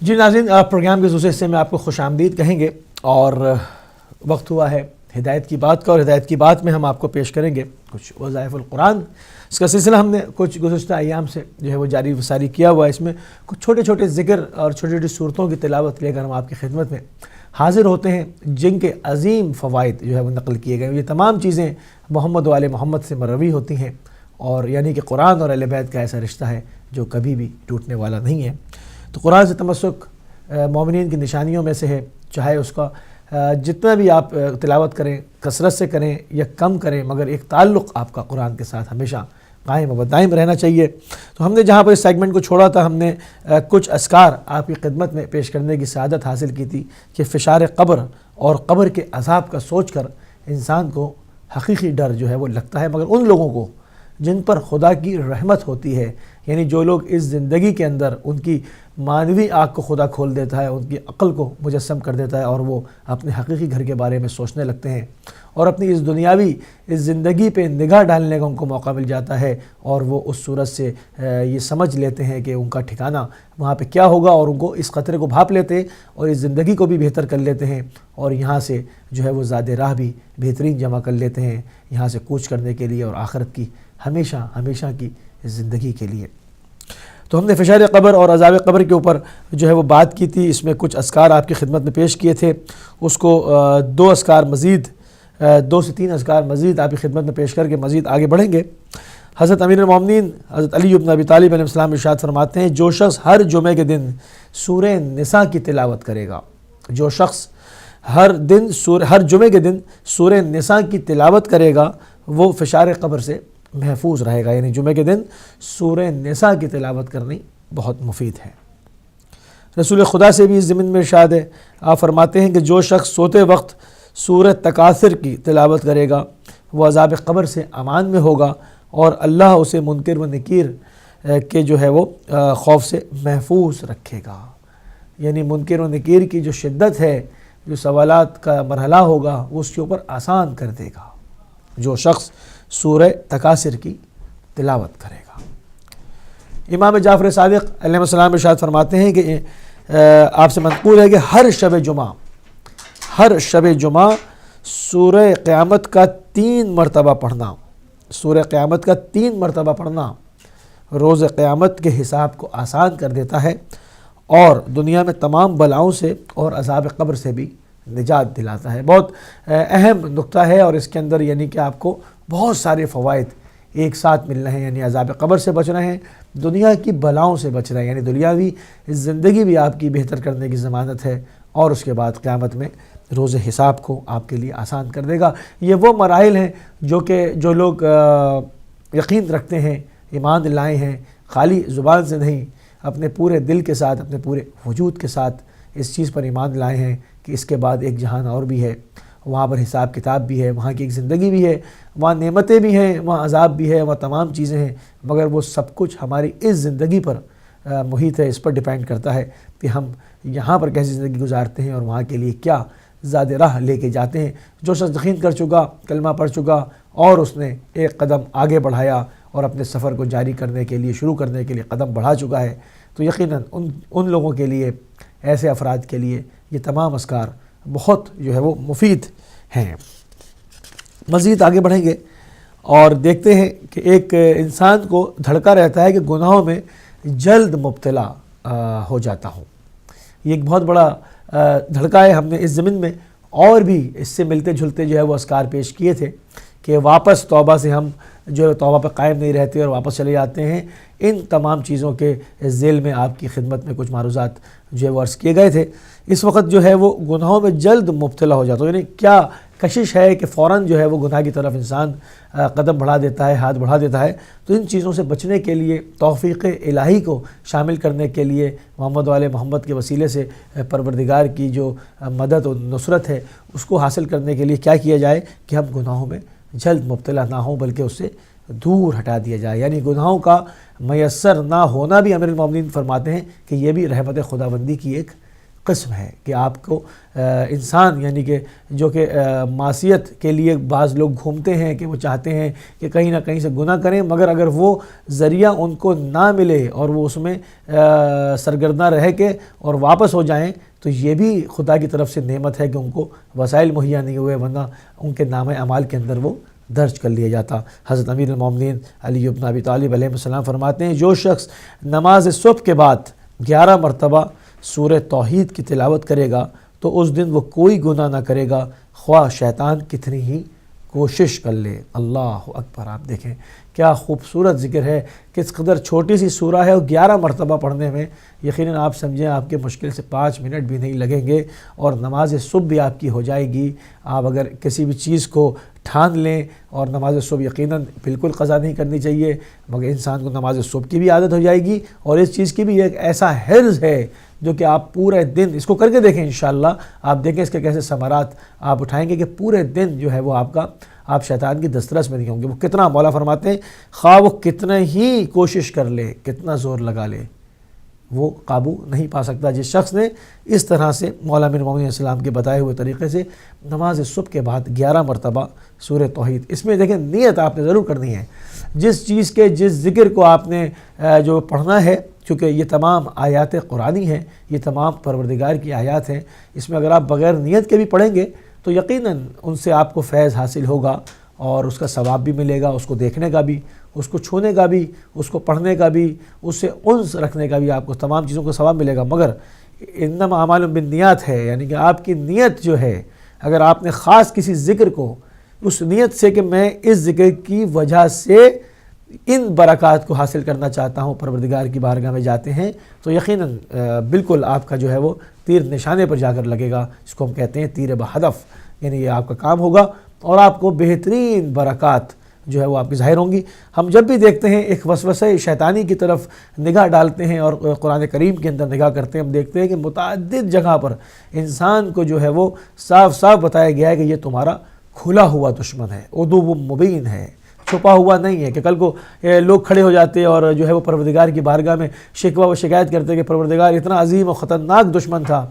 جی ناظرین، پروگرام کے دوسرے حصے میں آپ کو خوش آمدید کہیں گے اور وقت ہوا ہے ہدایت کی بات کا، اور ہدایت کی بات میں ہم آپ کو پیش کریں گے کچھ وظائف القرآن۔ اس کا سلسلہ ہم نے کچھ گزشتہ ایام سے جو ہے وہ جاری وساری کیا ہوا ہے۔ اس میں کچھ چھوٹے چھوٹے ذکر اور چھوٹی چھوٹی صورتوں کی تلاوت لے کر ہم آپ کی خدمت میں حاضر ہوتے ہیں، جن کے عظیم فوائد جو ہے وہ نقل کیے گئے۔ یہ تمام چیزیں محمد و آل محمد سے مروی ہوتی ہیں، اور یعنی کہ قرآن اور اہل بیت کا ایسا رشتہ ہے جو کبھی بھی ٹوٹنے والا نہیں ہے۔ تو قرآن سے تمسک مومنین کی نشانیوں میں سے ہے، چاہے اس کا جتنا بھی آپ تلاوت کریں، کثرت سے کریں یا کم کریں، مگر ایک تعلق آپ کا قرآن کے ساتھ ہمیشہ قائم و دائم رہنا چاہیے۔ تو ہم نے جہاں پر اس سیگمنٹ کو چھوڑا تھا، ہم نے کچھ اذکار آپ کی خدمت میں پیش کرنے کی سعادت حاصل کی تھی کہ فشار قبر اور قبر کے عذاب کا سوچ کر انسان کو حقیقی ڈر جو ہے وہ لگتا ہے، مگر ان لوگوں کو جن پر خدا کی رحمت ہوتی ہے، یعنی جو لوگ اس زندگی کے اندر ان کی معنوی آنکھ کو خدا کھول دیتا ہے، ان کی عقل کو مجسم کر دیتا ہے، اور وہ اپنے حقیقی گھر کے بارے میں سوچنے لگتے ہیں، اور اپنی اس دنیاوی اس زندگی پہ نگاہ ڈالنے کا ان کو موقع مل جاتا ہے، اور وہ اس صورت سے یہ سمجھ لیتے ہیں کہ ان کا ٹھکانہ وہاں پہ کیا ہوگا، اور ان کو اس خطرے کو بھانپ لیتے ہیں اور اس زندگی کو بھی بہتر کر لیتے ہیں، اور یہاں سے جو ہے وہ زاد راہ بھی بہترین جمع کر لیتے ہیں یہاں سے کوچ کرنے کے لیے اور آخرت کی ہمیشہ کی زندگی کے لیے۔ تو ہم نے فشار قبر اور عذاب قبر کے اوپر جو ہے وہ بات کی تھی۔ اس میں کچھ اذکار آپ کی خدمت میں پیش کیے تھے، اس کو دو سے تین اذکار مزید آپ کی خدمت میں پیش کر کے مزید آگے بڑھیں گے۔ حضرت امیر المومنین حضرت علی بن ابی طالب علیہ السلام ارشاد فرماتے ہیں، جو شخص ہر جمعے کے دن سورہ نساء کی تلاوت کرے گا، جو شخص ہر جمعے کے دن سورہ نساء کی تلاوت کرے گا، وہ فشار قبر سے محفوظ رہے گا۔ یعنی جمعے کے دن سورہ نساء کی تلاوت کرنی بہت مفید ہے۔ رسول خدا سے بھی اس ضمن میں ارشاد ہے، آپ فرماتے ہیں کہ جو شخص سوتے وقت سورہ تکاثر کی تلاوت کرے گا، وہ عذاب قبر سے امان میں ہوگا، اور اللہ اسے منکر و نکیر کے جو ہے وہ خوف سے محفوظ رکھے گا۔ یعنی منکر و نکیر کی جو شدت ہے، جو سوالات کا مرحلہ ہوگا، وہ اس کے اوپر آسان کر دے گا جو شخص سورہ تکاثر کی تلاوت کرے گا۔ امام جعفر صادق علیہ السلام ارشاد فرماتے ہیں کہ آپ سے منقول ہے کہ ہر شب جمعہ سورہ قیامت کا 3 مرتبہ پڑھنا روز قیامت کے حساب کو آسان کر دیتا ہے، اور دنیا میں تمام بلاؤں سے اور عذاب قبر سے بھی نجات دلاتا ہے۔ بہت اہم نقطہ ہے، اور اس کے اندر یعنی کہ آپ کو بہت سارے فوائد ایک ساتھ مل رہے ہیں۔ یعنی عذاب قبر سے بچ رہے ہیں، دنیا کی بلاؤں سے بچ رہے ہیں، یعنی دنیاوی زندگی بھی آپ کی بہتر کرنے کی ضمانت ہے، اور اس کے بعد قیامت میں روز حساب کو آپ کے لیے آسان کر دے گا۔ یہ وہ مراحل ہیں جو لوگ یقین رکھتے ہیں، ایمان لائے ہیں، خالی زبان سے نہیں، اپنے پورے دل کے ساتھ، اپنے پورے وجود کے ساتھ اس چیز پر ایمان لائے ہیں کہ اس کے بعد ایک جہان اور بھی ہے، وہاں پر حساب کتاب بھی ہے، وہاں کی ایک زندگی بھی ہے، وہاں نعمتیں بھی ہیں، وہاں عذاب بھی ہے، وہاں تمام چیزیں ہیں، مگر وہ سب کچھ ہماری اس زندگی پر محیط ہے، اس پر ڈیپینڈ کرتا ہے کہ ہم یہاں پر کیسی زندگی گزارتے ہیں اور وہاں کے لیے کیا زاد راہ لے کے جاتے ہیں۔ جو شخص یقین کر چکا، کلمہ پڑھ چکا، اور اس نے ایک قدم آگے بڑھایا اور اپنے سفر کو جاری کرنے کے لیے، شروع کرنے کے لیے قدم بڑھا چکا ہے، تو یقیناً ان لوگوں کے لیے، ایسے افراد کے لیے یہ تمام اذکار بہت جو ہے وہ مفید ہیں۔ مزید آگے بڑھیں گے اور دیکھتے ہیں کہ ایک انسان کو دھڑکا رہتا ہے کہ گناہوں میں جلد مبتلا ہو جاتا ہوں۔ یہ ایک بہت بڑا دھڑکا ہے۔ ہم نے اس زمین میں اور بھی اس سے ملتے جھلتے جو ہے وہ اذکار پیش کیے تھے کہ واپس توبہ سے ہم جو ہے توبہ پہ قائم نہیں رہتے اور واپس چلے جاتے ہیں۔ ان تمام چیزوں کے ذیل میں آپ کی خدمت میں کچھ معروضات جو ہے وہ عرض کیے گئے تھے۔ اس وقت جو ہے وہ گناہوں میں جلد مبتلا ہو جاتا ہے، یعنی کیا کشش ہے کہ فوراً جو ہے وہ گناہ کی طرف انسان قدم بڑھا دیتا ہے، ہاتھ بڑھا دیتا ہے۔ تو ان چیزوں سے بچنے کے لیے، توفیق الہی کو شامل کرنے کے لیے، محمد و آل محمد کے وسیلے سے پروردگار کی جو مدد و نصرت ہے، اس کو حاصل کرنے کے لیے کیا کیا جائے کہ ہم گناہوں میں جلد مبتلا نہ ہوں، بلکہ اس سے دور ہٹا دیا جائے۔ یعنی گناہوں کا میسر نہ ہونا بھی امیر المومنین فرماتے ہیں کہ یہ بھی رحمت خداوندی کی ایک قسم ہے کہ آپ کو انسان یعنی کہ جو کہ معصیت کے لیے بعض لوگ گھومتے ہیں کہ وہ چاہتے ہیں کہ کہیں نہ کہیں سے گناہ کریں، مگر اگر وہ ذریعہ ان کو نہ ملے اور وہ اس میں سرگرداں رہ کے اور واپس ہو جائیں تو یہ بھی خدا کی طرف سے نعمت ہے کہ ان کو وسائل مہیا نہیں ہوئے، ورنہ ان کے نام اعمال کے اندر وہ درج کر لیا جاتا۔ حضرت امیر المومنین علی بن ابی طالب علیہ السلام فرماتے ہیں جو شخص نماز صبح کے بعد 11 مرتبہ سورہ توحید کی تلاوت کرے گا تو اس دن وہ کوئی گناہ نہ کرے گا، خواہ شیطان کتنی ہی کوشش کر لے۔ اللہ اکبر! آپ دیکھیں کیا خوبصورت ذکر ہے، کس قدر چھوٹی سی سورہ ہے اور 11 مرتبہ پڑھنے میں یقیناً آپ سمجھیں آپ کے مشکل سے 5 منٹ بھی نہیں لگیں گے اور نماز صبح بھی آپ کی ہو جائے گی۔ آپ اگر کسی بھی چیز کو ٹھان لیں، اور نماز صبح یقیناً بالکل قضا نہیں کرنی چاہیے، مگر انسان کو نماز صبح کی بھی عادت ہو جائے گی، اور اس چیز کی بھی ایک ایسا حرص ہے جو کہ آپ پورے دن اس کو کر کے دیکھیں انشاءاللہ، آپ دیکھیں اس کے کیسے ثمرات آپ اٹھائیں گے کہ پورے دن جو ہے وہ آپ شیطان کی دسترس میں نہیں ہوں گے۔ وہ کتنا، مولا فرماتے ہیں خواہ وہ کتنا ہی کوشش کر لے، کتنا زور لگا لے، وہ قابو نہیں پا سکتا۔ جس شخص نے اس طرح سے مولا امیر المومنین علیہ السلام کے بتائے ہوئے طریقے سے نماز صبح کے بعد 11 مرتبہ سورہ توحید، اس میں دیکھیں نیت آپ نے ضرور کرنی ہے، جس چیز کے جس ذکر کو آپ نے جو پڑھنا ہے، چونکہ یہ تمام آیات قرآنی ہیں، یہ تمام پروردگار کی آیات ہیں، اس میں اگر آپ بغیر نیت کے بھی پڑھیں گے تو یقیناً ان سے آپ کو فیض حاصل ہوگا اور اس کا ثواب بھی ملے گا، اس کو دیکھنے کا بھی، اس کو چھونے کا بھی، اس کو پڑھنے کا بھی، اس سے انس رکھنے کا بھی، آپ کو تمام چیزوں کا ثواب ملے گا۔ مگر انما اعمال بالنیات ہے، یعنی کہ آپ کی نیت جو ہے، اگر آپ نے خاص کسی ذکر کو اس نیت سے کہ میں اس ذکر کی وجہ سے ان برکات کو حاصل کرنا چاہتا ہوں پروردگار کی بارگاہ میں جاتے ہیں، تو یقیناً بالکل آپ کا جو ہے وہ تیر نشانے پر جا کر لگے گا، جس کو ہم کہتے ہیں تیر بہدف، یعنی یہ آپ کا کام ہوگا اور آپ کو بہترین برکات جو ہے وہ آپ کی ظاہر ہوں گی۔ ہم جب بھی دیکھتے ہیں ایک وسوسہ شیطانی کی طرف نگاہ ڈالتے ہیں اور قرآن کریم کے اندر نگاہ کرتے ہیں، ہم دیکھتے ہیں کہ متعدد جگہ پر انسان کو جو ہے وہ صاف صاف بتایا گیا ہے کہ یہ تمہارا کھلا ہوا دشمن ہے، عدو مبین ہے، چھپا ہوا نہیں ہے، کہ کل کو لوگ کھڑے ہو جاتے اور جو ہے وہ پروردگار کی بارگاہ میں شکوہ و شکایت کرتے کہ پروردگار اتنا عظیم و خطرناک دشمن تھا،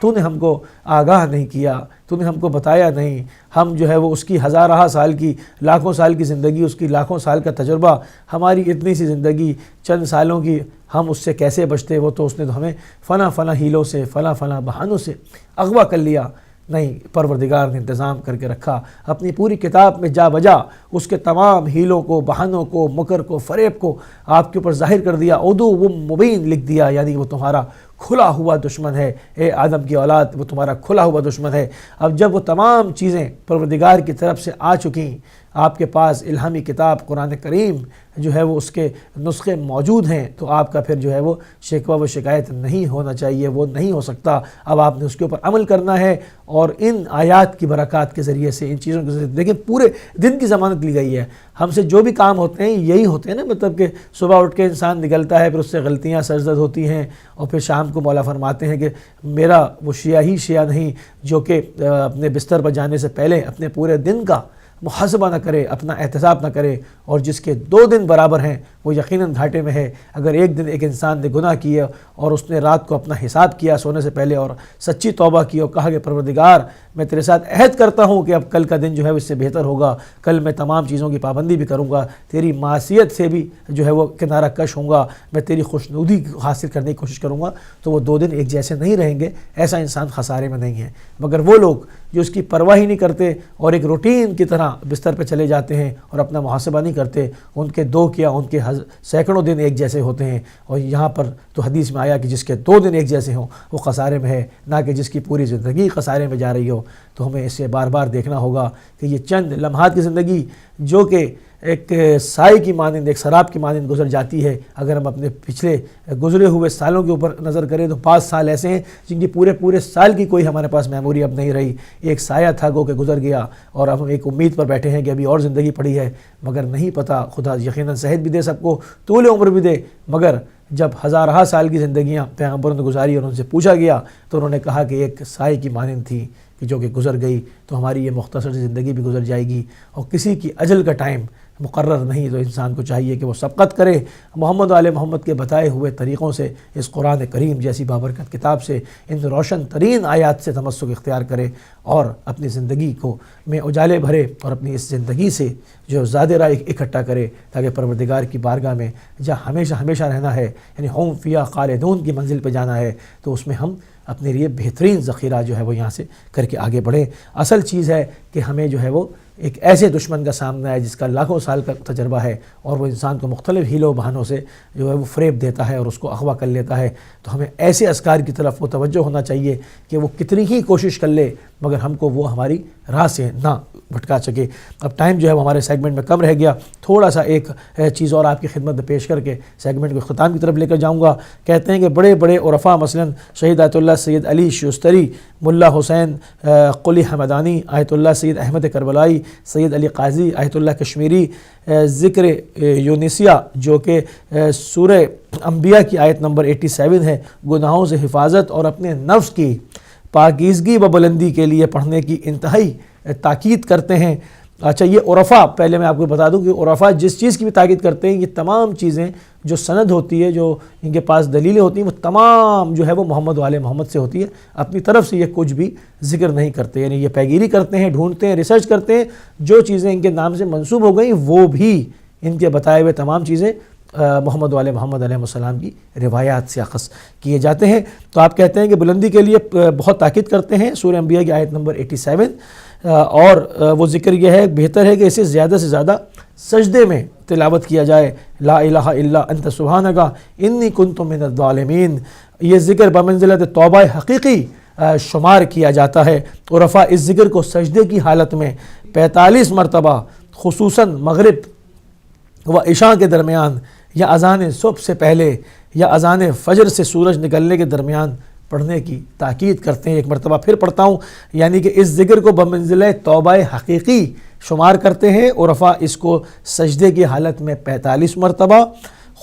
تو نے ہم کو آگاہ نہیں کیا، تو نے ہم کو بتایا نہیں، ہم جو ہے وہ اس کی ہزارہ سال کی، لاکھوں سال کی زندگی، اس کی لاکھوں سال کا تجربہ، ہماری اتنی سی زندگی چند سالوں کی، ہم اس سے کیسے بچتے؟ وہ تو اس نے تو ہمیں فلاں ہیلوں سے، فلاں بہانوں سے اغوا کر لیا۔ نہیں، پروردگار نے انتظام کر کے رکھا، اپنی پوری کتاب میں جا بجا اس کے تمام ہیلوں کو، بہانوں کو، مکر کو، فریب کو آپ کے اوپر ظاہر کر دیا، عدو وہ مبین لکھ دیا، یعنی وہ تمہارا کھلا ہوا دشمن ہے، اے آدم کی اولاد، وہ تمہارا کھلا ہوا دشمن ہے۔ اب جب وہ تمام چیزیں پروردگار کی طرف سے آ چکیں، آپ کے پاس الہامی کتاب قرآن کریم جو ہے وہ اس کے نسخے موجود ہیں، تو آپ کا پھر جو ہے وہ شکوہ و شکایت نہیں ہونا چاہیے، وہ نہیں ہو سکتا۔ اب آپ نے اس کے اوپر عمل کرنا ہے، اور ان آیات کی برکات کے ذریعے سے، ان چیزوں کے ذریعے سے، دیکھیں پورے دن کی ضمانت لی گئی ہے۔ ہم سے جو بھی کام ہوتے ہیں یہی ہوتے ہیں نا، مطلب کہ صبح اٹھ کے انسان نکلتا ہے، پھر اس سے غلطیاں سرزد ہوتی ہیں، اور پھر شام کو مولا فرماتے ہیں کہ میرا وہ شیعہ نہیں جو کہ اپنے بستر پر جانے سے پہلے اپنے پورے دن کا محاسبہ نہ کرے، اپنا احتساب نہ کرے، اور جس کے 2 دن برابر ہیں وہ یقیناً گھاٹے میں ہے۔ اگر ایک دن ایک انسان نے گناہ کیا اور اس نے رات کو اپنا حساب کیا سونے سے پہلے اور سچی توبہ کی اور کہا کہ پروردگار میں تیرے ساتھ عہد کرتا ہوں کہ اب کل کا دن جو ہے اس سے بہتر ہوگا، کل میں تمام چیزوں کی پابندی بھی کروں گا، تیری معصیت سے بھی جو ہے وہ کنارہ کش ہوں گا، میں تیری خوشنودی حاصل کرنے کی کوشش کروں گا، تو وہ 2 دن ایک جیسے نہیں رہیں گے۔ ایسا انسان خسارے میں نہیں ہے۔ مگر وہ لوگ جو اس کی پرواہ ہی نہیں کرتے اور ایک روٹین کی طرح بستر پہ چلے جاتے ہیں اور اپنا محاسبہ نہیں کرتے، ان کے 2 کیا ان کے سینکڑوں دن ایک جیسے ہوتے ہیں۔ اور یہاں پر تو حدیث میں آیا کہ جس کے 2 دن ایک جیسے ہوں وہ خسارے میں ہے، نہ کہ جس کی پوری زندگی خسارے میں جا رہی ہو۔ تو ہمیں اسے بار بار دیکھنا ہوگا کہ یہ چند لمحات کی زندگی جو کہ ایک سائے کی مانند، ایک سراب کی مانند گزر جاتی ہے، اگر ہم اپنے پچھلے گزرے ہوئے سالوں کے اوپر نظر کریں تو 5 سال ایسے ہیں جن کی پورے سال کی کوئی ہمارے پاس میموری اب نہیں رہی۔ ایک سایہ تھا گو کہ گزر گیا، اور اب ہم ایک امید پر بیٹھے ہیں کہ ابھی اور زندگی پڑی ہے، مگر نہیں پتہ، خدا یقیناً صحت بھی دے سب کو، طول عمر بھی دے۔ مگر جب ہزارہ سال کی زندگیاں پیغمبروں نے گزاری اور ان سے پوچھا گیا تو انہوں نے کہا کہ ایک سائے کی مانند تھی کہ جو کہ گزر گئی، تو ہماری یہ مختصر سی زندگی بھی گزر جائے گی، اور کسی کی اجل کا ٹائم مقرر نہیں، تو انسان کو چاہیے کہ وہ سبقت کرے محمد و آل محمد کے بتائے ہوئے طریقوں سے، اس قرآن کریم جیسی بابرکت کتاب سے، ان روشن ترین آیات سے تمسک اختیار کرے اور اپنی زندگی کو میں اجالے بھرے اور اپنی اس زندگی سے جو زیادہ راہ اکٹھا کرے، تاکہ پروردگار کی بارگاہ میں جہاں ہمیشہ ہمیشہ رہنا ہے، یعنی ہم فیہا خالدون کی منزل پہ جانا ہے، تو اس میں ہم اپنے لیے بہترین ذخیرہ جو ہے وہ یہاں سے کر کے آگے بڑھیں۔ اصل چیز ہے کہ ہمیں جو ہے وہ ایک ایسے دشمن کا سامنا ہے جس کا لاکھوں سال کا تجربہ ہے، اور وہ انسان کو مختلف ہیلوں بہانوں سے جو ہے وہ فریب دیتا ہے اور اس کو اغوا کر لیتا ہے۔ تو ہمیں ایسے اذکار کی طرف وہ توجہ ہونا چاہیے کہ وہ کتنی ہی کوشش کر لے مگر ہم کو وہ ہماری راہ سے نہ بھٹکا سکے۔ اب ٹائم جو ہے وہ ہمارے سیگمنٹ میں کم رہ گیا، تھوڑا سا ایک چیز اور آپ کی خدمت میں پیش کر کے سیگمنٹ کو اختتام کی طرف لے کر جاؤں گا۔ کہتے ہیں کہ بڑے بڑے عرفاء مثلاً شہید آیت اللہ سید علی شوستری، ملا حسین قلی حمدانی، آیت اللہ سید احمد کربلائی، سید علی قاضی، آیت اللہ کشمیری، ذکر یونسیہ جو کہ سورہ انبیاء کی آیت نمبر 87 ہے، گناہوں سے حفاظت اور اپنے نفس کی پاکیزگی و بلندی کے لیے پڑھنے کی انتہائی تاکید کرتے ہیں۔ اچھا، یہ عرفاء پہلے میں آپ کو بتا دوں کہ عرفاء جس چیز کی بھی تاکید کرتے ہیں، یہ تمام چیزیں جو سند ہوتی ہے، جو ان کے پاس دلیلیں ہوتی ہیں، وہ تمام جو ہے وہ محمد و آل محمد سے ہوتی ہے، اپنی طرف سے یہ کچھ بھی ذکر نہیں کرتے، یعنی یہ پیگیری کرتے ہیں، ڈھونڈتے ہیں، ریسرچ کرتے ہیں، جو چیزیں ان کے نام سے منسوب ہو گئیں وہ بھی ان کے بتائے ہوئے تمام چیزیں محمد و آل محمد علیہ السلام کی روایات سے اخذ کیے جاتے ہیں۔ تو آپ کہتے ہیں کہ بلندی کے لیے بہت تاکید کرتے ہیں، سورہ انبیاء کی آیت نمبر 87، اور وہ ذکر یہ ہے بہتر ہے کہ اسے زیادہ سے زیادہ سجدے میں تلاوت کیا جائے، لا الہ الا انت سبحانک انی کنت من الظالمین۔ یہ ذکر بمنزلت توبہ حقیقی شمار کیا جاتا ہے۔ عرفاء اس ذکر کو سجدے کی حالت میں 45 مرتبہ خصوصاً مغرب و عشاء کے درمیان، یا اذان صبح سے پہلے، یا اذان فجر سے سورج نکلنے کے درمیان پڑھنے کی تاکید کرتے ہیں۔ ایک مرتبہ پھر پڑھتا ہوں، یعنی کہ اس ذکر کو بمنزلہ توبہ حقیقی شمار کرتے ہیں۔ عرفاء اس کو سجدے کی حالت میں 45 مرتبہ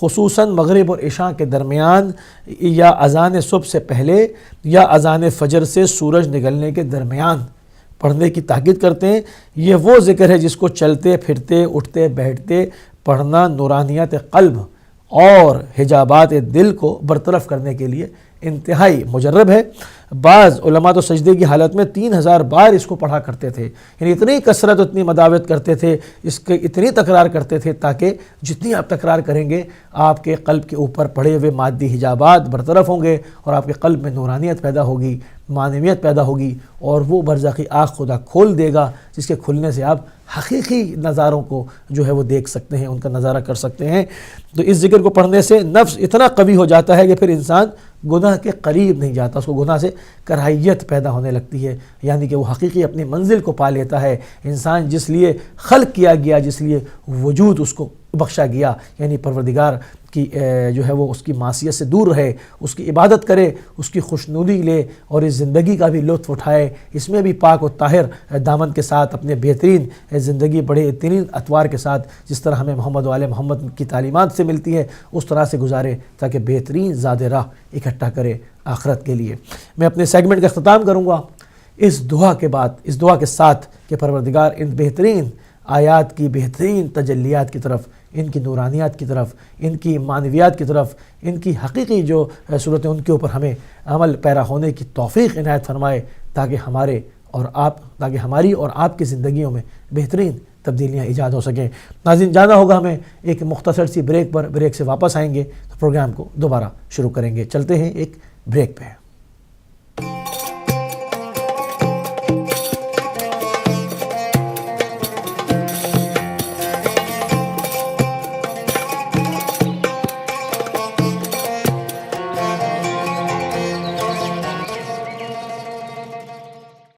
خصوصاً مغرب اور عشاء کے درمیان، یا اذان صبح سے پہلے، یا اذان فجر سے سورج نکلنے کے درمیان پڑھنے کی تاکید کرتے ہیں۔ یہ وہ ذکر ہے جس کو چلتے پھرتے اٹھتے بیٹھتے پڑھنا نورانیت قلب اور حجابات دل کو برطرف کرنے کے لیے انتہائی مجرب ہے۔ بعض علماء تو سجدے کی حالت میں 3000 بار اس کو پڑھا کرتے تھے، یعنی اتنی کثرت، اتنی مداوت کرتے تھے، اس کے اتنی تکرار کرتے تھے تاکہ جتنی آپ تکرار کریں گے آپ کے قلب کے اوپر پڑے ہوئے مادی حجابات برطرف ہوں گے اور آپ کے قلب میں نورانیت پیدا ہوگی، معنویت پیدا ہوگی، اور وہ برزخی آنکھ خدا کھول دے گا جس کے کھلنے سے آپ حقیقی نظاروں کو جو ہے وہ دیکھ سکتے ہیں، ان کا نظارہ کر سکتے ہیں۔ تو اس ذکر کو پڑھنے سے نفس اتنا قوی ہو جاتا ہے کہ پھر انسان گناہ کے قریب نہیں جاتا، اس کو گناہ سے کراہیت پیدا ہونے لگتی ہے، یعنی کہ وہ حقیقی اپنی منزل کو پا لیتا ہے۔ انسان جس لیے خلق کیا گیا، جس لیے وجود اس کو بخشا گیا، یعنی پروردگار کی جو ہے وہ اس کی معصیت سے دور رہے، اس کی عبادت کرے، اس کی خوشنودی لے، اور اس زندگی کا بھی لطف اٹھائے، اس میں بھی پاک و طاہر دامن کے ساتھ اپنے بہترین زندگی بڑے بہترین اطوار کے ساتھ، جس طرح ہمیں محمد و آل محمد کی تعلیمات سے ملتی ہے اس طرح سے گزارے، تاکہ بہترین زاد راہ اکٹھا کرے آخرت کے لیے۔ میں اپنے سیگمنٹ کا اختتام کروں گا اس دعا کے بعد، اس دعا کے ساتھ کہ پروردگار ان بہترین آیات کی بہترین تجلیات کی طرف، ان کی نورانیات کی طرف، ان کی معنویات کی طرف، ان کی حقیقی جو صورتیں ان کے اوپر ہمیں عمل پیرا ہونے کی توفیق عنایت فرمائے، تاکہ ہماری اور آپ کی زندگیوں میں بہترین تبدیلیاں ایجاد ہو سکیں۔ ناظرین، جانا ہوگا ہمیں ایک مختصر سی بریک پر، بریک سے واپس آئیں گے تو پروگرام کو دوبارہ شروع کریں گے۔ چلتے ہیں ایک بریک پہ۔